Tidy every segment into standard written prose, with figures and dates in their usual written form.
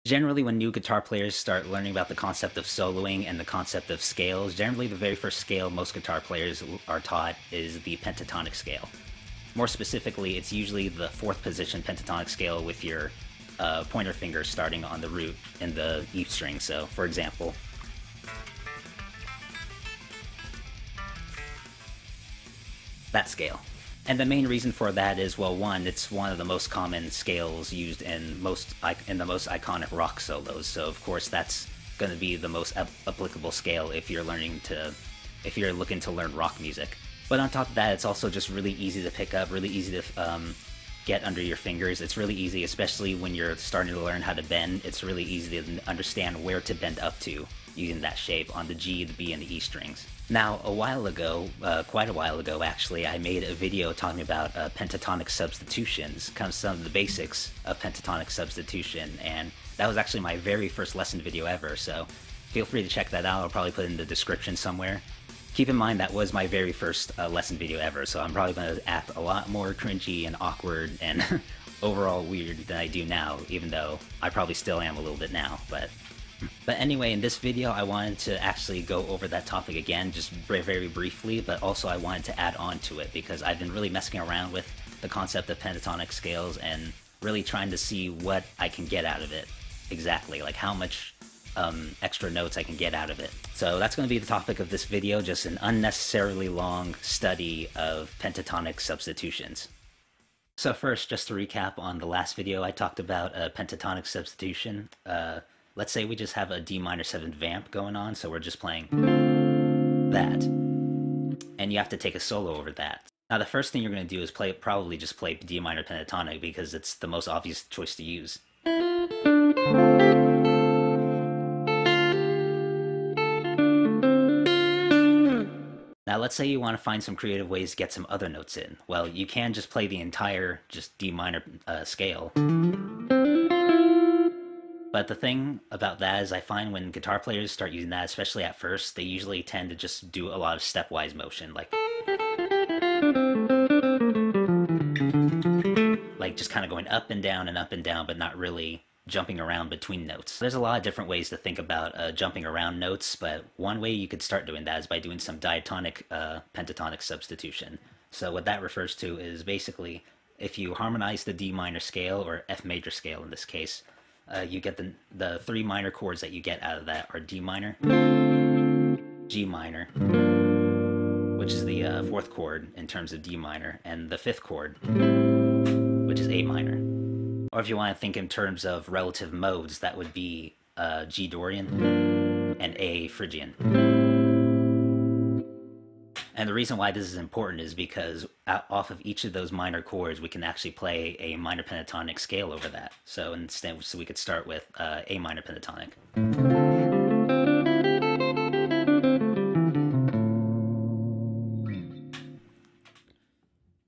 Generally, when new guitar players start learning about the concept of soloing and the concept of scales, generally the very first scale most guitar players are taught is the pentatonic scale. More specifically, it's usually the fourth position pentatonic scale with your pointer finger starting on the root in the E string. So, for example, that scale. And the main reason for that is, well, one, it's one of the most common scales used in the most iconic rock solos. So of course that's going to be the most applicable scale if you're looking to learn rock music. But on top of that, it's also just really easy to pick up, really easy to get under your fingers. It's really easy, especially when you're starting to learn how to bend. It's really easy to understand where to bend up to using that shape on the G, the B, and the E strings. Now, a while ago, quite a while ago actually, I made a video talking about pentatonic substitutions, kind of some of the basics of pentatonic substitution, and that was actually my very first lesson video ever, so feel free to check that out. I'll probably put it in the description somewhere. Keep in mind that was my very first lesson video ever, so I'm probably going to act a lot more cringy and awkward and overall weird than I do now, even though I probably still am a little bit now, but anyway, in this video, I wanted to actually go over that topic again, just very briefly, but also I wanted to add on to it because I've been really messing around with the concept of pentatonic scales and really trying to see what I can get out of it exactly, like how much extra notes I can get out of it. So that's going to be the topic of this video, just an unnecessarily long study of pentatonic substitutions. So first, just to recap on the last video, I talked about a pentatonic substitution. Let's say we just have a D minor 7th vamp going on, so we're just playing that. And you have to take a solo over that. Now the first thing you're going to do is probably just play D minor pentatonic because it's the most obvious choice to use. Now let's say you want to find some creative ways to get some other notes in. Well, you can just play the entire just D minor scale. But the thing about that is I find when guitar players start using that, especially at first, they usually tend to just do a lot of stepwise motion, like just kind of going up and down, but not really jumping around between notes. There's a lot of different ways to think about jumping around notes, but one way you could start doing that is by doing some diatonic pentatonic substitution. So what that refers to is basically if you harmonize the D minor scale, or F major scale in this case, you get the three minor chords that you get out of that are D minor, G minor, which is the fourth chord in terms of D minor, and the fifth chord, which is A minor. Or if you want to think in terms of relative modes, that would be G Dorian and A Phrygian. And the reason why this is important is because off of each of those minor chords, we can actually play a minor pentatonic scale over that. So instead, we could start with A minor pentatonic.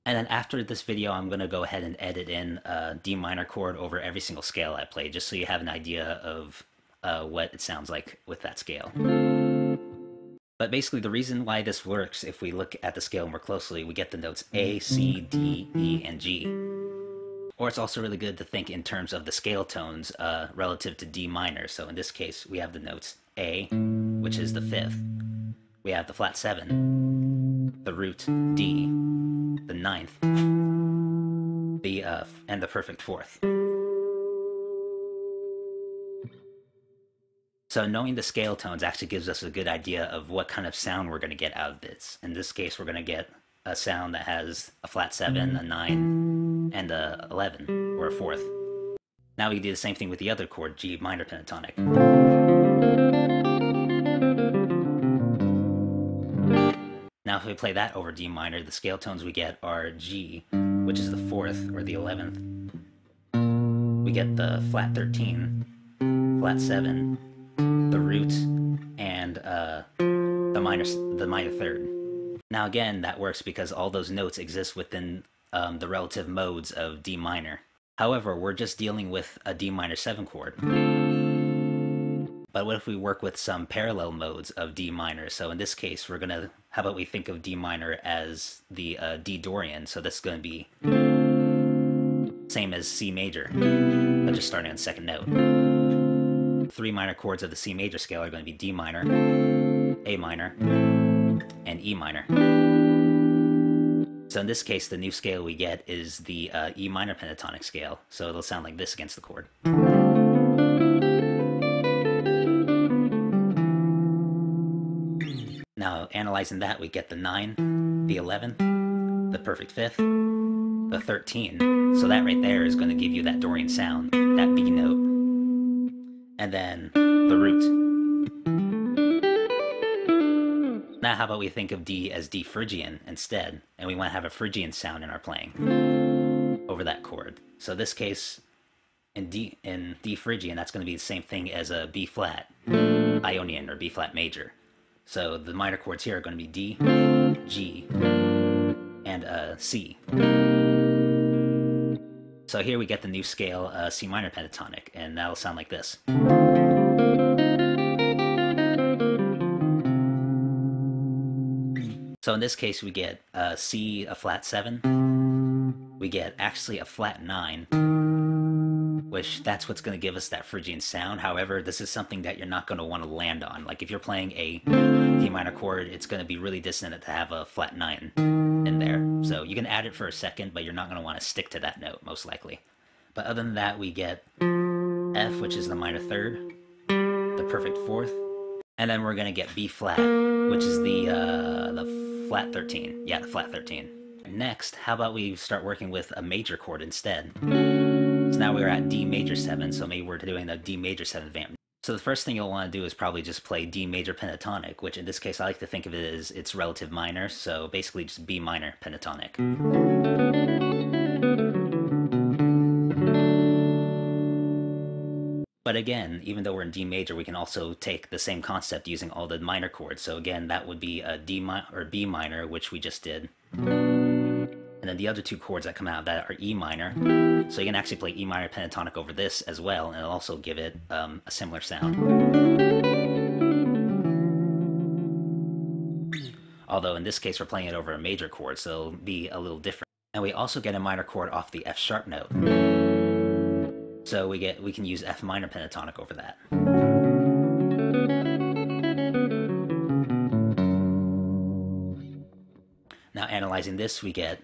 And then after this video, I'm going to go ahead and edit in a D minor chord over every single scale I play, just so you have an idea of what it sounds like with that scale. But basically, the reason why this works, if we look at the scale more closely, we get the notes A, C, D, E, and G. Or it's also really good to think in terms of the scale tones relative to D minor. So in this case, we have the notes A, which is the fifth. We have the flat 7, the root D, the ninth, and the perfect fourth. So knowing the scale tones actually gives us a good idea of what kind of sound we're going to get out of this. In this case, we're going to get a sound that has a flat 7, a 9, and a 11, or a fourth. Now we can do the same thing with the other chord, G minor pentatonic. Now if we play that over D minor, the scale tones we get are G, which is the fourth, or the 11th. We get the flat 13, flat 7, the root, and the minor third. Now again, that works because all those notes exist within the relative modes of D minor. However, we're just dealing with a D minor 7 chord. But what if we work with some parallel modes of D minor? So in this case, how about we think of D minor as the D Dorian, so this is going to be same as C major, but just starting on the second note. three minor chords of the C major scale are going to be D minor, A minor, and E minor. So in this case, the new scale we get is the E minor pentatonic scale. So it'll sound like this against the chord. Now, analyzing that, we get the 9, the 11, the perfect fifth, the 13. So that right there is going to give you that Dorian sound, that B note. And then the root. Now how about we think of D as D Phrygian instead, and we want to have a Phrygian sound in our playing over that chord. So this case, in D Phrygian, that's going to be the same thing as a B flat Ionian or B flat major. So the minor chords here are going to be D, G, and C. So here we get the new scale C minor pentatonic, and that'll sound like this. So in this case, we get C a flat 7. We get actually a flat 9, which that's what's going to give us that Phrygian sound. However, this is something that you're not going to want to land on. Like if you're playing a D minor chord, it's going to be really dissonant to have a flat 9 in there. So you can add it for a second, but you're not going to want to stick to that note, most likely. But other than that, we get F, which is the minor third, the perfect fourth, and then we're going to get B flat, which is the flat 13. Yeah, the flat 13. Next, how about we start working with a major chord instead? So now we're at D major 7, so maybe we're doing the D major 7th vamp. So the first thing you'll want to do is probably just play D major pentatonic, which in this case I like to think of it as its relative minor, so basically just B minor pentatonic. But again, even though we're in D major, we can also take the same concept using all the minor chords. So again, that would be a D minor or B minor, which we just did. And then the other two chords that come out of that are E minor. So you can actually play E minor pentatonic over this as well, and it'll also give it a similar sound. Although in this case we're playing it over a major chord, so it'll be a little different. And we also get a minor chord off the F sharp note. So we can use F minor pentatonic over that. Now analyzing this, we get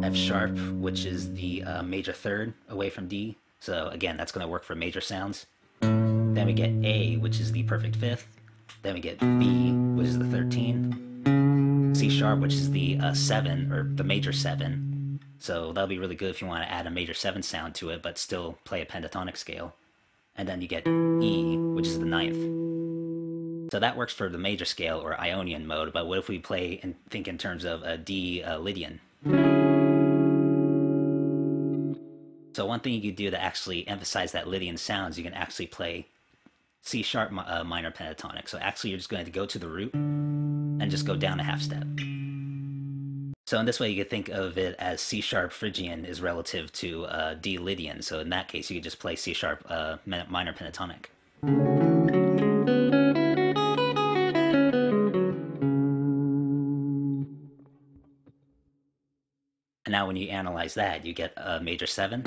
F sharp, which is the major third away from D. So again, that's going to work for major sounds. Then we get A, which is the perfect fifth. Then we get B, which is the 13. C sharp, which is the 7, or the major 7. So that'll be really good if you want to add a major 7 sound to it, but still play a pentatonic scale. And then you get E, which is the 9th. So that works for the major scale or Ionian mode, but what if we play and think in terms of a D Lydian? So one thing you could do to actually emphasize that Lydian sound is you can actually play C sharp minor pentatonic. So actually you're just going to go to the root and just go down a half step. So in this way, you could think of it as C sharp Phrygian is relative to D Lydian. So in that case, you could just play C sharp minor pentatonic. And now when you analyze that, you get a major 7,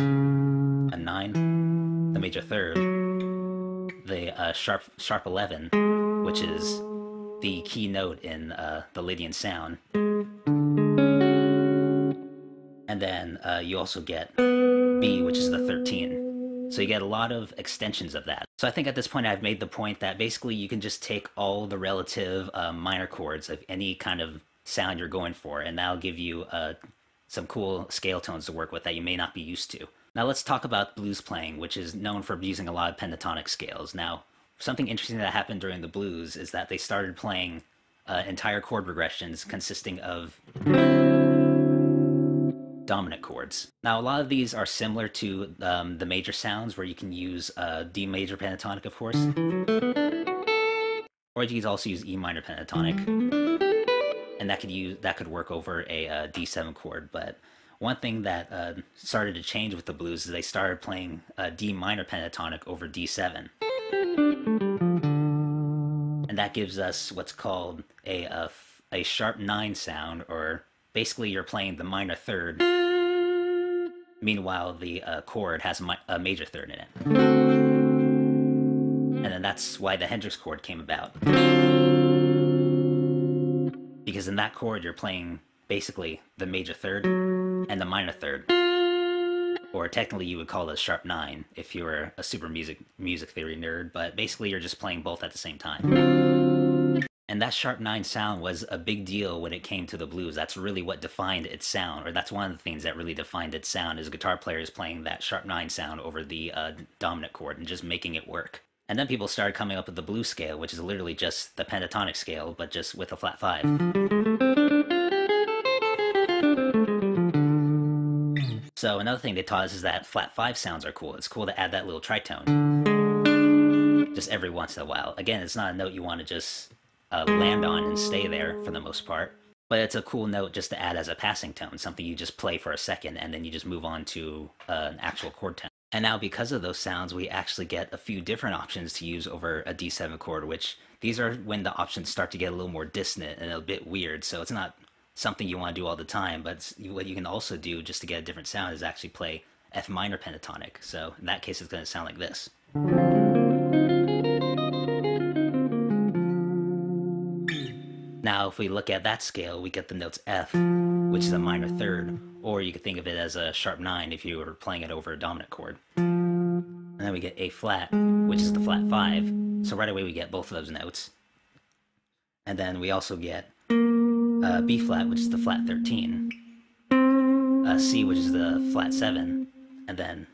a 9, the major third, the sharp 11, which is the key note in the Lydian sound. And then you also get B, which is the 13. So you get a lot of extensions of that. So I think at this point I've made the point that basically you can just take all the relative minor chords of any kind of sound you're going for, and that'll give you some cool scale tones to work with that you may not be used to. Now let's talk about blues playing, which is known for using a lot of pentatonic scales. Now, something interesting that happened during the blues is that they started playing entire chord progressions consisting of dominant chords. Now, a lot of these are similar to the major sounds, where you can use D major pentatonic, of course, or you could also use E minor pentatonic, and that could work over a D7 chord. But one thing that started to change with the blues is they started playing D minor pentatonic over D7, and that gives us what's called a sharp 9 sound, or basically you're playing the minor third, meanwhile the chord has a major third in it. And and that's why the Hendrix chord came about. Because in that chord, you're playing basically the major third and the minor third. Or technically you would call it a sharp 9 if you were a super music theory nerd, but basically you're just playing both at the same time. And that sharp 9 sound was a big deal when it came to the blues. That's really what defined its sound, or that's one of the things that really defined its sound, is guitar players playing that sharp 9 sound over the dominant chord and just making it work. And then people started coming up with the blues scale, which is literally just the pentatonic scale, but just with a flat 5. So another thing they taught us is that flat 5 sounds are cool. It's cool to add that little tritone just every once in a while. Again, it's not a note you want to just land on and stay there for the most part, but it's a cool note just to add as a passing tone, something you just play for a second and then you just move on to an actual chord tone. And now because of those sounds, we actually get a few different options to use over a D7 chord, which these are when the options start to get a little more dissonant and a bit weird. So it's not something you want to do all the time, but what you can also do just to get a different sound is actually play F minor pentatonic. So in that case, it's going to sound like this. Now, if we look at that scale, we get the notes F, which is a minor third, or you could think of it as a sharp 9 if you were playing it over a dominant chord. And then we get A flat, which is the flat 5. So right away we get both of those notes. And then we also get B flat, which is the flat 13, C, which is the flat 7, and then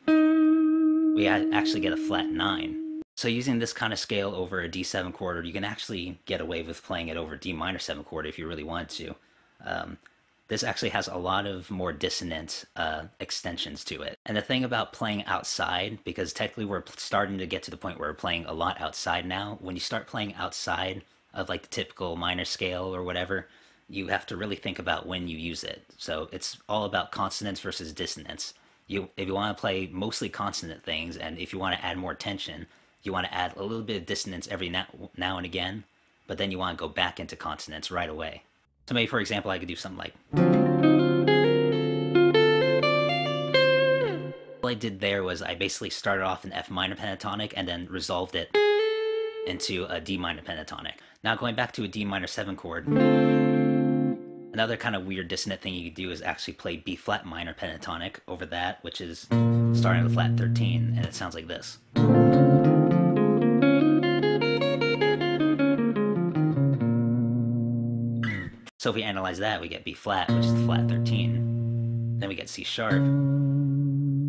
we actually get a flat 9. So using this kind of scale over a D7 chord, you can actually get away with playing it over a D minor 7 chord if you really wanted to. This actually has a lot of more dissonant extensions to it. And the thing about playing outside, because technically we're starting to get to the point where we're playing a lot outside now, when you start playing outside of like the typical minor scale or whatever, you have to really think about when you use it. So it's all about consonance versus dissonance. If you want to play mostly consonant things, and if you want to add more tension, you want to add a little bit of dissonance every now and again, but then you want to go back into consonance right away. So maybe, for example, I could do something like... All I did there was I basically started off in F minor pentatonic and then resolved it into a D minor pentatonic. Now going back to a D minor 7 chord, another kind of weird dissonant thing you could do is actually play B flat minor pentatonic over that, which is starting with flat 13, and it sounds like this. So if we analyze that, we get B flat, which is the flat 13. Then we get C sharp,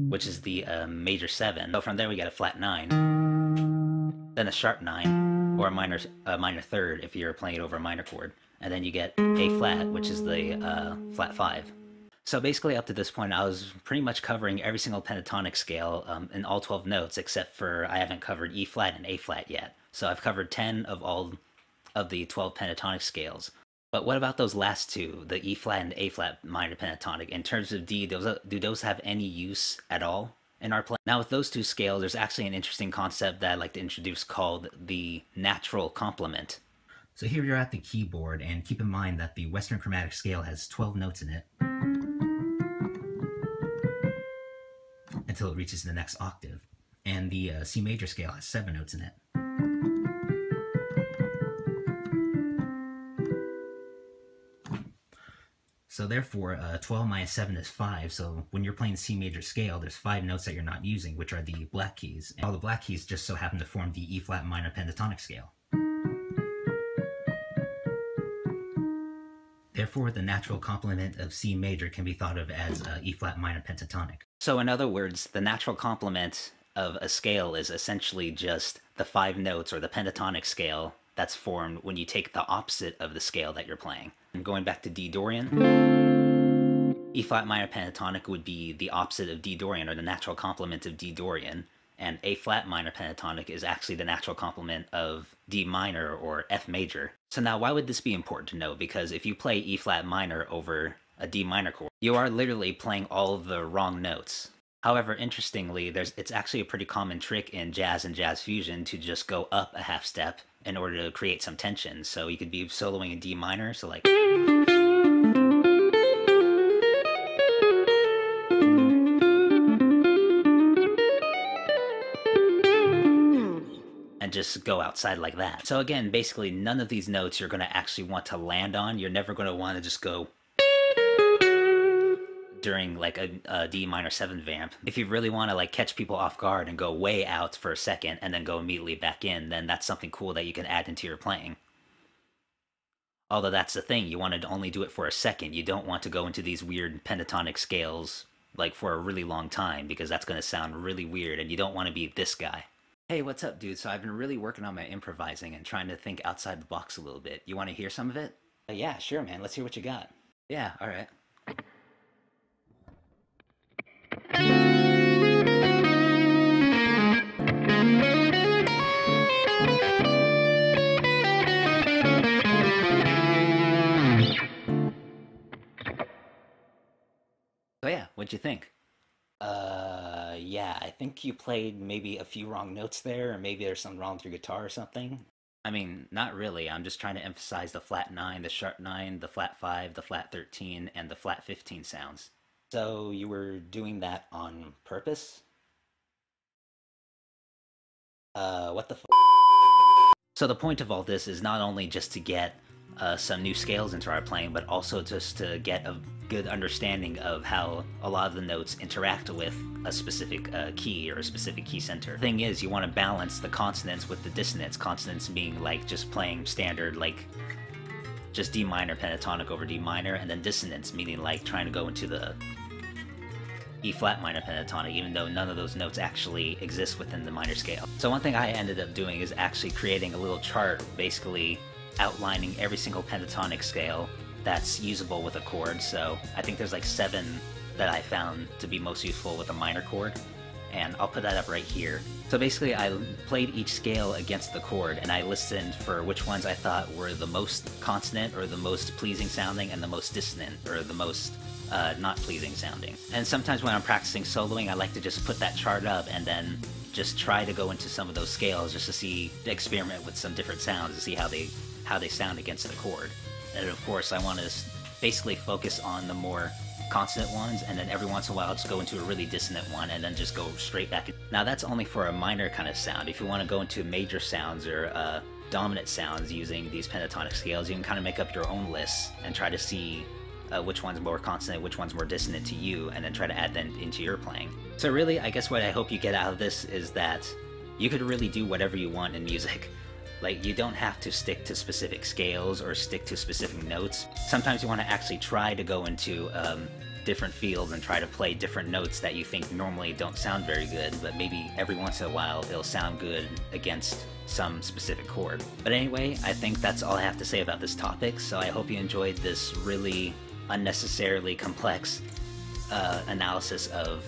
which is the major 7. So from there we get a flat 9, then a sharp 9, or a minor third if you're playing it over a minor chord. And then you get A flat, which is the flat 5. So basically up to this point, I was pretty much covering every single pentatonic scale in all 12 notes, except for I haven't covered E flat and A flat yet. So I've covered 10 of all of the 12 pentatonic scales. But what about those last two, the E flat and A flat minor pentatonic? In terms of D, do those have any use at all in our playing? Now with those two scales, there's actually an interesting concept that I'd like to introduce called the natural complement. So here you're at the keyboard, and keep in mind that the Western chromatic scale has 12 notes in it until it reaches the next octave. And the C major scale has 7 notes in it. So therefore, 12 minus 7 is 5, so when you're playing C major scale, there's 5 notes that you're not using, which are the black keys. And all the black keys just so happen to form the E flat minor pentatonic scale. Therefore, the natural complement of C major can be thought of as E flat minor pentatonic. So in other words, the natural complement of a scale is essentially just the 5 notes, or the pentatonic scale, that's formed when you take the opposite of the scale that you're playing. And going back to D Dorian, E flat minor pentatonic would be the opposite of D Dorian, or the natural complement of D Dorian, and A flat minor pentatonic is actually the natural complement of D minor or F major. So now why would this be important to know? Because if you play E flat minor over a D minor chord, you are literally playing all of the wrong notes. However, interestingly, it's actually a pretty common trick in jazz and jazz fusion to just go up a half step in order to create some tension. So you could be soloing in D minor, so like... And and just go outside like that. So again, basically none of these notes you're going to actually want to land on. You're never going to want to just go during like a D minor 7 vamp. If you really want to like catch people off guard and go way out for a second and then go immediately back in, then that's something cool that you can add into your playing. Although that's the thing, you want to only do it for a second. You don't want to go into these weird pentatonic scales like for a really long time, because that's going to sound really weird and you don't want to be this guy. Hey, what's up, dude? So I've been really working on my improvising and trying to think outside the box a little bit. You want to hear some of it? Yeah, sure, man. Let's hear what you got. Yeah, all right. So yeah, what'd you think? Yeah, I think you played maybe a few wrong notes there, or maybe there's something wrong with your guitar or something. I mean, not really. I'm just trying to emphasize the flat 9, the sharp 9, the flat 5, the flat 13, and the flat 15 sounds. So you were doing that on purpose? What the f? So the point of all this is not only just to get some new scales into our playing, but also just to get a good understanding of how a lot of the notes interact with a specific key or a specific key center. The thing is, you want to balance the consonants with the dissonance. Consonants being like just playing standard, like just D minor pentatonic over D minor, and then dissonance meaning like trying to go into the E flat minor pentatonic, even though none of those notes actually exist within the minor scale. So one thing I ended up doing is actually creating a little chart, basically outlining every single pentatonic scale that's usable with a chord. So I think there's like 7 that I found to be most useful with a minor chord, and I'll put that up right here. So basically I played each scale against the chord, and I listened for which ones I thought were the most consonant or the most pleasing sounding, and the most dissonant or the most not pleasing sounding. And sometimes when I'm practicing soloing, I like to just put that chart up and then just try to go into some of those scales just to experiment with some different sounds to see how they sound against the chord. And of course, I want to basically focus on the more consonant ones, and then every once in a while just go into a really dissonant one and then just go straight back. Now that's only for a minor kind of sound. If you want to go into major sounds or dominant sounds using these pentatonic scales, you can kind of make up your own lists and try to see which one's more consonant, which one's more dissonant to you, and then try to add them into your playing. So really, I guess what I hope you get out of this is that you could really do whatever you want in music. Like, you don't have to stick to specific scales or stick to specific notes. Sometimes you want to actually try to go into different fields and try to play different notes that you think normally don't sound very good, but maybe every once in a while it'll sound good against some specific chord. But anyway, I think that's all I have to say about this topic, so I hope you enjoyed this really unnecessarily complex analysis of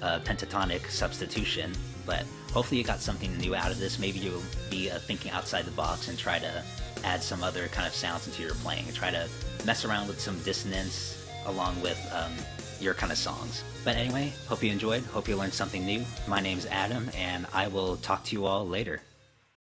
pentatonic substitution, but hopefully you got something new out of this. Maybe you'll be thinking outside the box and try to add some other kind of sounds into your playing and try to mess around with some dissonance along with your kind of songs. But anyway, hope you enjoyed, hope you learned something new. My name's Adam, and I will talk to you all later.